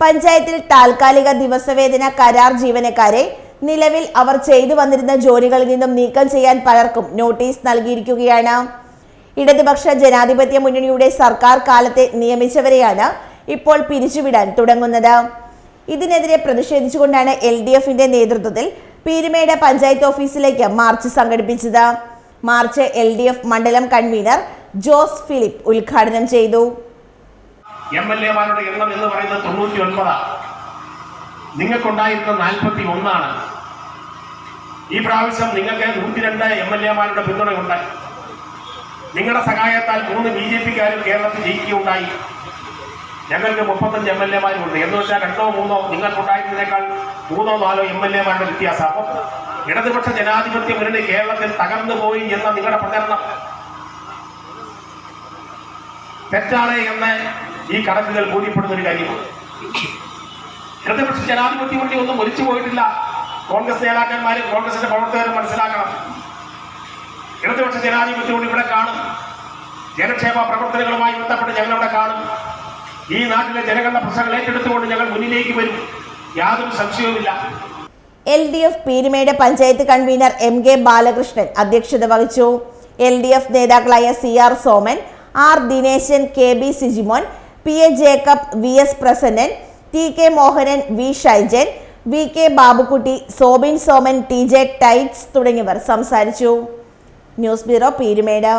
പഞ്ചായത്തിൽ താൽക്കാലിക ദിവസവേതന കരാർ ജീവനക്കാരെ നിലവിൽ അവർ ചെയ്തു വന്നിരുന്ന ജോലികളിൽ നിന്നും നീക്കം ചെയ്യാൻ പലർക്കും നോട്ടീസ് നൽകിയിരിക്കുകയാണ്. ഇടതുപക്ഷ ജനാധിപത്യ മുന്നണിയുടെ സർക്കാർ കാലത്തെ നിയമിച്ചവരെയാണ് ഇപ്പോൾ പിരിച്ചുവിടാൻ തുടങ്ങുന്നത്. ഇതിനെതിരെ പ്രതിഷേധിച്ചുകൊണ്ടാണ് LDFന്റെ നേതൃത്വത്തിൽ പീരുമേട് പഞ്ചായത്ത് ഓഫീസിലേക്ക് മാർച്ച് സംഘടിപ്പിച്ചത്. മാർച്ച് LDF മണ്ഡലം കൺവീനർ ജോസ് ഫിലിപ്പ് ഉദ്ഘാടനം ചെയ്തു. MLA-മാരുടെ എണ്ണം എന്ന് പറയുന്നത് 99, നിങ്ങൾക്കുണ്ടായിരുന്ന 41. ഈ പ്രാവശ്യം നിങ്ങൾക്ക് 102 MLA-മാരുടെ പിന്തുണയുണ്ട്. നിങ്ങളുടെ സഹായത്താൽ 3 BJP-കാരും കേരളത്തിൽ ജയിക്കുകയുണ്ടായി. ഞങ്ങൾക്ക് 35 MLA-മാരുണ്ട്. എന്ന് വെച്ചാൽ 2-3 നിങ്ങൾക്കുണ്ടായിരുന്നതിനേക്കാൾ 3-4 MLA-മാരുടെ വ്യത്യാസം. അപ്പം ഇടതുപക്ഷ ജനാധിപത്യ മുന്നണി കേരളത്തിൽ തകർന്നു പോയി എന്ന നിങ്ങളുടെ പ്രചരണം തെറ്റാണ് എന്ന് ഈ കണക്കുകൾ ബോധ്യപ്പെടുന്ന ഒരു കാര്യമാണ്. ഇടതുപക്ഷ ജനാധിപത്യ മുന്നണി ഒന്നും ഒലിച്ചു പോയിട്ടില്ല. കോൺഗ്രസ് നേതാക്കന്മാരും കോൺഗ്രസിന്റെ പ്രവർത്തകരും മനസ്സിലാക്കണം. ഇടതുപക്ഷ ജനാധിപത്യ മുന്നണി ഇവിടെ കാണും. ജനക്ഷേമ പ്രവർത്തനങ്ങളുമായി ബന്ധപ്പെട്ട് ഞങ്ങൾ ഇവിടെ കാണും. ഈ നാട്ടിലെ ജനങ്ങളുടെ പ്രശ്നങ്ങൾ ഏറ്റെടുത്തുകൊണ്ട് ഞങ്ങൾ മുന്നിലേക്ക് വരും. യാതൊരു സംശയവുമില്ല. LDF Peermade panchayat convener MK Balakrishnan അധ്യക്ഷത വഹിച്ചു. LDF നേതാക്കളായ CR Soman, R Dineshan, KB Sijimon, PA Jacob, VS Prasannan, TK Mohanan, V Shaijan, VK Babukutty, Sobin Soman, TJ Titus തുടങ്ങിയവർ സംസാരിച്ചു. News bureau Peermade.